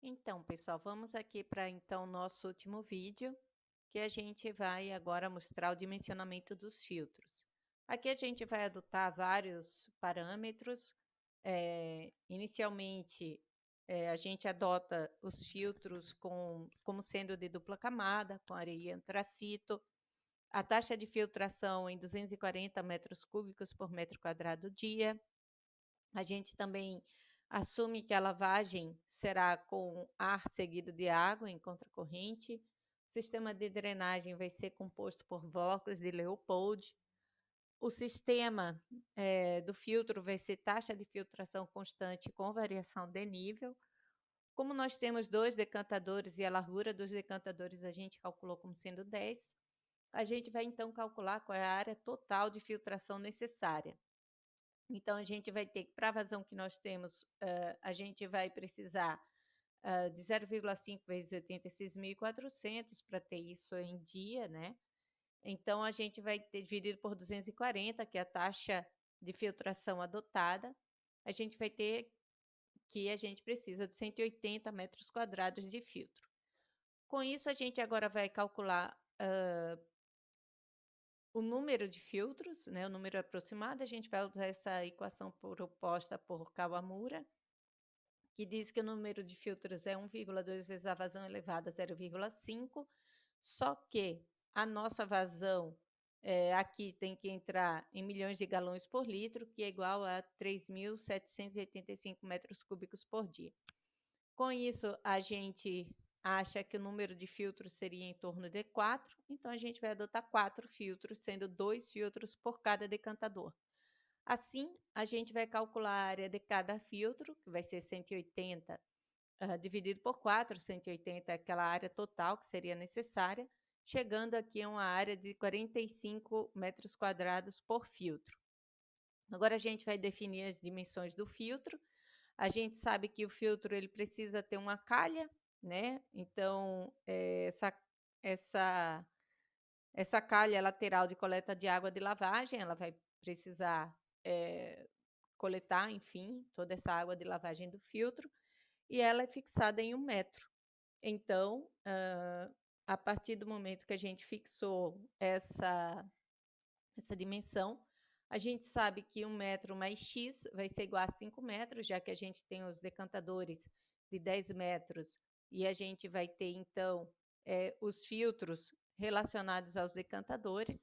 Então, pessoal, vamos aqui para então nosso último vídeo, que a gente vai agora mostrar o dimensionamento dos filtros. Aqui a gente vai adotar vários parâmetros. Inicialmente, a gente adota os filtros como sendo de dupla camada, com areia e antracito, a taxa de filtração em 240 metros cúbicos por metro quadrado dia. A gente também assume que a lavagem será com ar seguido de água em contracorrente. O sistema de drenagem vai ser composto por blocos de Leopold. O sistema do filtro vai ser taxa de filtração constante com variação de nível. Como nós temos dois decantadores e a largura dos decantadores a gente calculou como sendo 10, a gente vai então calcular qual é a área total de filtração necessária. Então, a gente vai ter que, para a vazão que nós temos, a gente vai precisar de 0,5 vezes 86.400 para ter isso em dia, né? Então, a gente vai ter dividido por 240, que é a taxa de filtração adotada. A gente vai ter que a gente precisa de 180 metros quadrados de filtro. Com isso, a gente agora vai calcular o número de filtros, né, o número aproximado. A gente vai usar essa equação proposta por Kawamura, que diz que o número de filtros é 1,2 vezes a vazão elevada a 0,5, só que a nossa vazão aqui tem que entrar em milhões de galões por litro, que é igual a 3.785 metros cúbicos por dia. Com isso, a gente acha que o número de filtros seria em torno de 4, então a gente vai adotar 4 filtros, sendo 2 filtros por cada decantador. Assim, a gente vai calcular a área de cada filtro, que vai ser 180 dividido por 4, 180 é aquela área total que seria necessária, chegando aqui a uma área de 45 metros quadrados por filtro. Agora a gente vai definir as dimensões do filtro. A gente sabe que o filtro ele precisa ter uma calha, né? Então, essa, essa calha lateral de coleta de água de lavagem, ela vai precisar coletar, enfim, toda essa água de lavagem do filtro, e ela é fixada em 1 metro. Então, a partir do momento que a gente fixou essa dimensão, a gente sabe que 1 metro mais x vai ser igual a 5 metros, já que a gente tem os decantadores de 10 metros, e a gente vai ter, então, os filtros relacionados aos decantadores.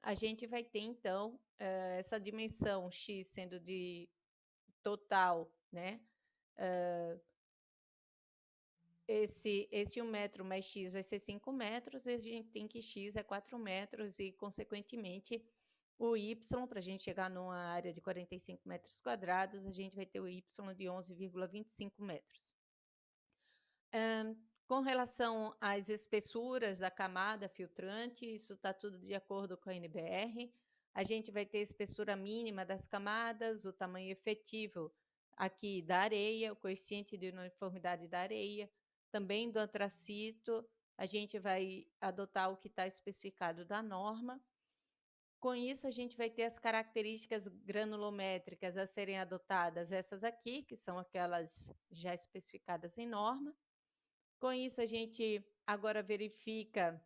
A gente vai ter, então, essa dimensão x sendo de total, né? Esse 1 metro mais x vai ser 5 metros, e a gente tem que x é 4 metros, e, consequentemente, o y, para a gente chegar numa área de 45 metros quadrados, a gente vai ter o y de 11,25 metros. Com relação às espessuras da camada filtrante, isso está tudo de acordo com a NBR. A gente vai ter a espessura mínima das camadas, o tamanho efetivo aqui da areia, o coeficiente de uniformidade da areia, também do antracito. A gente vai adotar o que está especificado da norma. Com isso, a gente vai ter as características granulométricas a serem adotadas, essas aqui, que são aquelas já especificadas em norma. Com isso, a gente agora verifica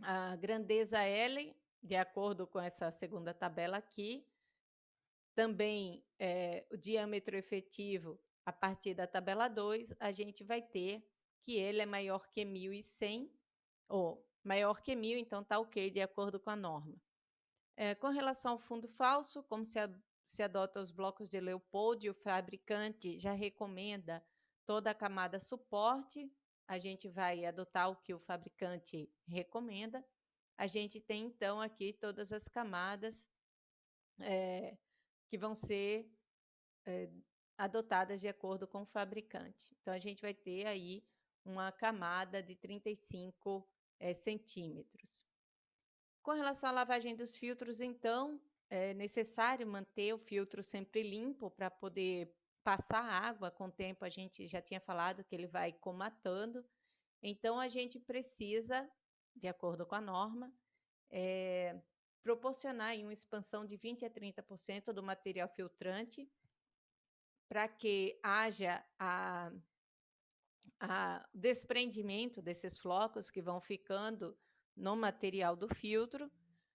a grandeza L, de acordo com essa segunda tabela aqui. Também o diâmetro efetivo, a partir da tabela 2, a gente vai ter que ele é maior que 1.100, ou maior que 1.000, então está ok, de acordo com a norma. Com relação ao fundo falso, como se adota os blocos de Leopold, o fabricante já recomenda toda a camada suporte, a gente vai adotar o que o fabricante recomenda. A gente tem, então, aqui todas as camadas que vão ser adotadas de acordo com o fabricante. Então, a gente vai ter aí uma camada de 35 centímetros. Com relação à lavagem dos filtros, então, é necessário manter o filtro sempre limpo para poder passar água. Com o tempo, a gente já tinha falado que ele vai comatando. Então, a gente precisa, de acordo com a norma, proporcionar uma expansão de 20 a 30% do material filtrante para que haja o desprendimento desses flocos que vão ficando no material do filtro.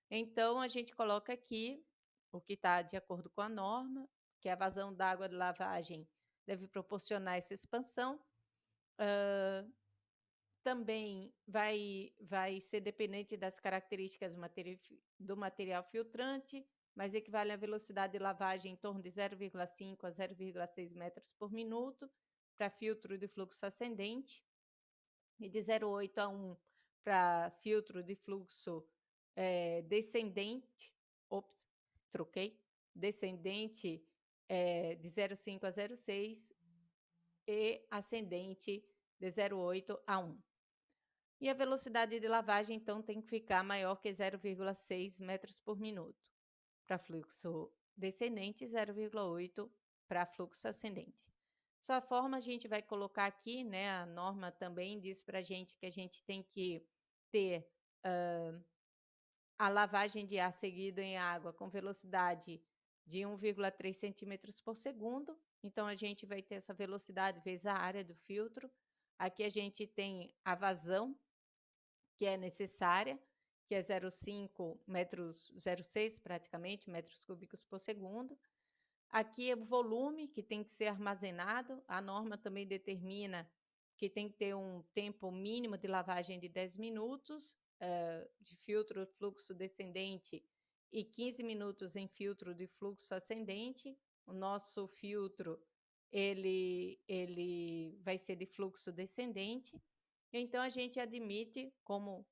Então, a gente coloca aqui o que está de acordo com a norma, que a vazão d'água de lavagem deve proporcionar essa expansão. Também vai ser dependente das características do material filtrante, mas equivale à velocidade de lavagem em torno de 0,5 a 0,6 metros por minuto para filtro de fluxo ascendente e de 0,8 a 1 para filtro de fluxo descendente. Ops, troquei. Descendente de 0,5 a 0,6 e ascendente de 0,8 a 1. E a velocidade de lavagem, então, tem que ficar maior que 0,6 metros por minuto para fluxo descendente e 0,8 para fluxo ascendente. Só forma a gente vai colocar aqui, né? A norma também diz para a gente que a gente tem que ter a lavagem de ar seguido em água com velocidade de 1,3 centímetros por segundo. Então, a gente vai ter essa velocidade vezes a área do filtro. Aqui a gente tem a vazão que é necessária, que é 0,5 metros, 0,6 praticamente, metros cúbicos por segundo. Aqui é o volume que tem que ser armazenado. A norma também determina que tem que ter um tempo mínimo de lavagem de 10 minutos de filtro fluxo descendente e 15 minutos em filtro de fluxo ascendente. O nosso filtro ele vai ser de fluxo descendente. Então, a gente admite como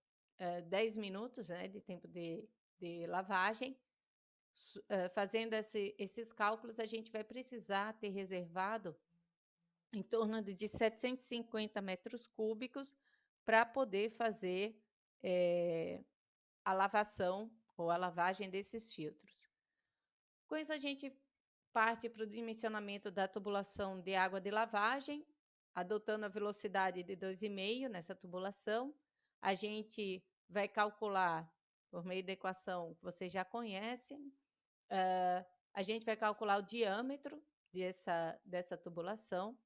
10 minutos, né, de tempo de lavagem. Fazendo esses cálculos, a gente vai precisar ter reservado em torno de 750 metros cúbicos para poder fazer a lavação ou a lavagem desses filtros. Com isso, a gente parte para o dimensionamento da tubulação de água de lavagem, adotando a velocidade de 2,5 nessa tubulação. A gente vai calcular, por meio da equação que vocês já conhecem, a gente vai calcular o diâmetro dessa tubulação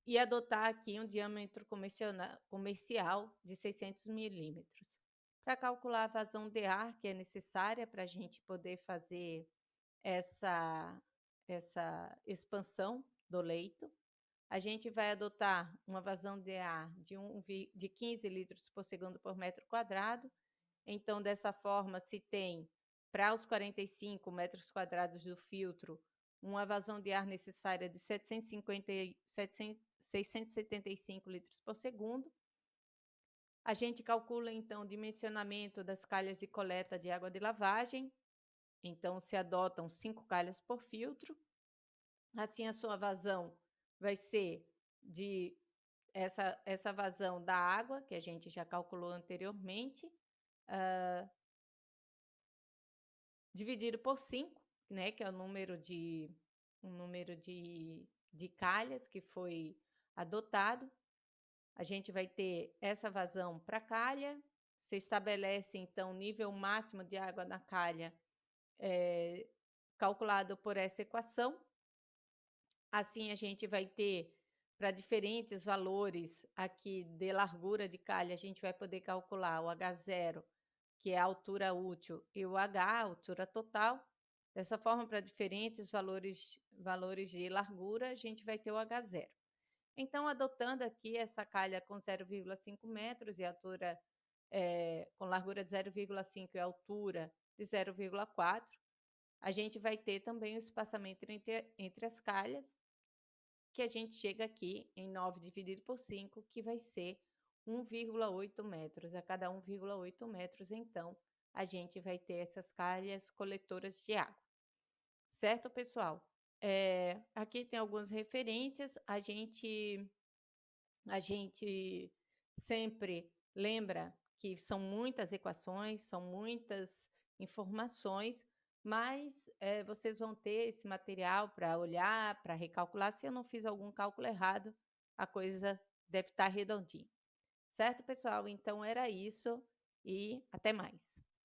e adotar aqui um diâmetro comercial de 600 milímetros. Para calcular a vazão de ar que é necessária para a gente poder fazer essa expansão do leito, a gente vai adotar uma vazão de ar de 15 litros por segundo por metro quadrado. Então, dessa forma, se tem para os 45 metros quadrados do filtro uma vazão de ar necessária de 675 litros por segundo. A gente calcula, então, o dimensionamento das calhas de coleta de água de lavagem. Então, se adotam 5 calhas por filtro. Assim, a sua vazão vai ser de essa vazão da água, que a gente já calculou anteriormente, dividido por 5, né, que é o número de calhas que foi adotado. A gente vai ter essa vazão para calha. Você estabelece, então, o nível máximo de água na calha calculado por essa equação. Assim, a gente vai ter, para diferentes valores aqui de largura de calha, a gente vai poder calcular o H0, que é a altura útil, e o H, a altura total. Dessa forma, para diferentes valores de largura, a gente vai ter o H0. Então, adotando aqui essa calha com 0,5 metros e altura com largura de 0,5 e altura de 0,4, a gente vai ter também o espaçamento entre as calhas, que a gente chega aqui em 9 dividido por 5, que vai ser 1,8 metros. A cada 1,8 metros, então, a gente vai ter essas calhas coletoras de água. Certo, pessoal? Aqui tem algumas referências. A gente sempre lembra que são muitas equações, são muitas informações, mas vocês vão ter esse material para olhar, para recalcular. Se eu não fiz algum cálculo errado, a coisa deve estar redondinha. Certo, pessoal? Então, era isso e até mais.